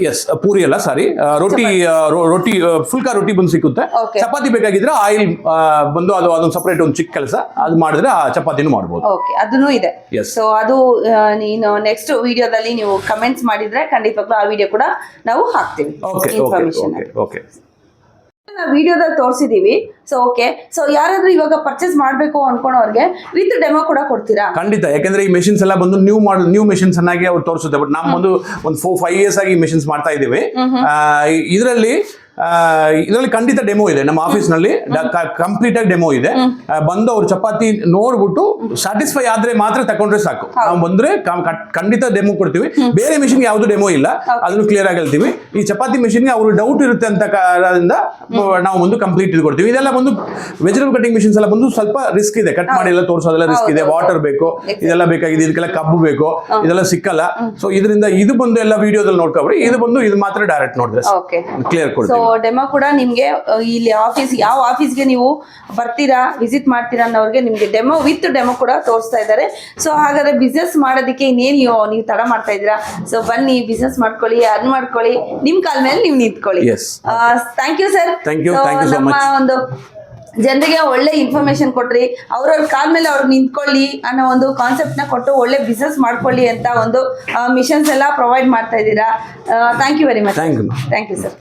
ಎಸ್, ಪೂರಿ ಅಲ್ಲ, ಸಾರಿ, ರೊಟ್ಟಿ ಫುಲ್ಕಾ ರೊಟ್ಟಿ ಬಂದು ಸಿಕ್ಕುತ್ತೆ. ಚಪಾತಿ ಬೇಕಾಗಿದ್ರೆ ಆಯಿಲ್ ಬಂದು ಅದೊಂದು ಸಪರೇಟ್ ಒಂದು ಚಿಕ್ಕ ಕೆಲಸ, ಅದು ಮಾಡಿದ್ರೆ ಆ ಚಪಾತಿನೂ ಮಾಡ್ಬೋದು. ಅದನ್ನು ಇದೆ. ಸೊ ಅದು ನೀನು ನೆಕ್ಸ್ಟ್ ವಿಡಿಯೋದಲ್ಲಿ ನೀವು ಕಮೆಂಟ್ಸ್ ಮಾಡಿದ್ರೆ ಖಂಡಿತವಾಗ್ಲೂ ಆ ವಿಡಿಯೋ ಕೂಡ ನಾವು ಹಾಕ್ತೀವಿ. ಓಕೆ, ನಾವು ವಿಡಿಯೋದಲ್ಲಿ ತೋರಿಸಿದೀವಿ. ಸೊ ಓಕೆ, ಸೊ ಯಾರಾದ್ರೂ ಇವಾಗ ಪರ್ಚೇಸ್ ಮಾಡಬೇಕು ಅನ್ಕೊಂಡವ್ರಿಗೆ ವಿತ್ ಡೆಮೋ ಕೂಡ ಕೊಡ್ತೀರಾ? ಖಂಡಿತ, ಯಾಕಂದ್ರೆ ಈ ಮೆಷಿನ್ಸ್ ಎಲ್ಲ ಬಂದು ನ್ಯೂ ಮೆಷಿನ್ಸ್ ಅನ್ನಾಗಿ ಅವ್ರು ತೋರಿಸುತ್ತೆ. ಬಟ್ ನಾವು ಒಂದು 4-5 years ಆಗಿ ಈ ಮೆಷಿನ್ಸ್ ಮಾಡ್ತಾ ಇದ್ದೀವಿ. ಇದರಲ್ಲಿ ಖಂಡಿತ ಡೆಮೋ ಇದೆ ನಮ್ಮ ಆಫೀಸ್ ನಲ್ಲಿ. ಕಂಪ್ಲೀಟ್ ಆಗಿ ಡೆಮೋ ಇದೆ. ಬಂದು ಅವ್ರ ಚಪಾತಿ ನೋಡ್ಬಿಟ್ಟು ಸ್ಯಾಟಿಸ್ಫೈ ಆದ್ರೆ ಮಾತ್ರ ತಕೊಂಡ್ರೆ ಸಾಕು. ನಾವು ಬಂದ್ರೆ ಖಂಡಿತ ಡೆಮೋ ಕೊಡ್ತೀವಿ. ಬೇರೆ ಮಿಷಿನ್ ಯಾವ್ದು ಡೆಮೋ ಇಲ್ಲ, ಅದನ್ನು ಕ್ಲಿಯರ್ ಆಗಿ ಹೇಳ್ತೀವಿ. ಈ ಚಪಾತಿ ಮಿಷಿನ್ಗೆ ಅವ್ರು ಡೌಟ್ ಇರುತ್ತೆ ಅಂತ ಕಾರಣದಿಂದ ನಾವು ಒಂದು ಕಂಪ್ಲೀಟ್ ಇದು ಕೊಡ್ತೀವಿ. ಇದೆಲ್ಲ ಬಂದು ವೆಜಿಟಬಲ್ ಕಟಿಂಗ್ ಮಿಷಿನ್ಸ್ ಎಲ್ಲ ಬಂದು ಸ್ವಲ್ಪ ರಿಸ್ಕ್ ಇದೆ. ಕಟ್ ಮಾಡಿ ಎಲ್ಲ ತೋರಿಸೋದೆಲ್ಲ ರಿಸ್ಕ್ ಇದೆ. ವಾಟರ್ ಬೇಕು, ಇದೆಲ್ಲ ಬೇಕಾಗಿದೆ, ಇದಕ್ಕೆಲ್ಲ ಕಬ್ಬು ಬೇಕು, ಇದೆಲ್ಲ ಸಿಕ್ಕಲ್ಲ. ಸೊ ಇದರಿಂದ ಇದು ಬಂದು ಎಲ್ಲ ವಿಡಿಯೋದಲ್ಲಿ ನೋಡ್ಕೊಬ್ರಿ. ಇದು ಬಂದು ಇದು ಮಾತ್ರ ಡೈರೆಕ್ಟ್ ನೋಡಿದ್ರೆ ಕ್ಲಿಯರ್ ಕೊಡ್ತೀವಿ. ಡೆಮೋ ಕೂಡ ನಿಮ್ಗೆ ಇಲ್ಲಿ ಯಾವ ಆಫೀಸ್ಗೆ ನೀವು ಬರ್ತೀರಾ, ವಿಸಿಟ್ ಮಾಡ್ತೀರಾ ಅನ್ನೋರಿಗೆ ನಿಮ್ಗೆ ಡೆಮೋ ವಿತ್ ಡೆಮೋ ಕೂಡ ತೋರಿಸ್ತಾ ಇದ್ದಾರೆ. ಸೊ ಹಾಗಾದ್ರೆ ಬಿಸ್ನೆಸ್ ಮಾಡೋದಕ್ಕೆ ಇನ್ನೇನು ನೀವು ತಡ ಮಾಡ್ತಾ ಇದ್ದೀರಾ? ಸೊ ಬನ್ನಿ, ಬಿಸ್ನೆಸ್ ಮಾಡ್ಕೊಳ್ಳಿ, ಅರ್ನ್ ಮಾಡ್ಕೊಳ್ಳಿ, ನಿಮ್ ಕಾಲ ಮೇಲೆ ನೀವು ನಿಂತ್ಕೊಳ್ಳಿ. Thank you sir. ನಮ್ಮ ಒಂದು ಜನರಿಗೆ ಒಳ್ಳೆ ಇನ್ಫಾರ್ಮೇಶನ್ ಕೊಟ್ರಿ, ಅವ್ರವ್ರ ಕಾಲ ಮೇಲೆ ಅವ್ರು ನಿಂತ್ಕೊಳ್ಳಿ ಅನ್ನೋ ಒಂದು ಕಾನ್ಸೆಪ್ಟ್ನ ಕೊಟ್ಟು ಒಳ್ಳೆ ಬಿಸ್ನೆಸ್ ಮಾಡ್ಕೊಳ್ಳಿ ಅಂತ ಒಂದು ಮಿಷನ್ಸ್ ಎಲ್ಲ ಪ್ರೊವೈಡ್ ಮಾಡ್ತಾ ಇದ್ದೀರಾ. Thank you very much. Thank you. Thank you sir.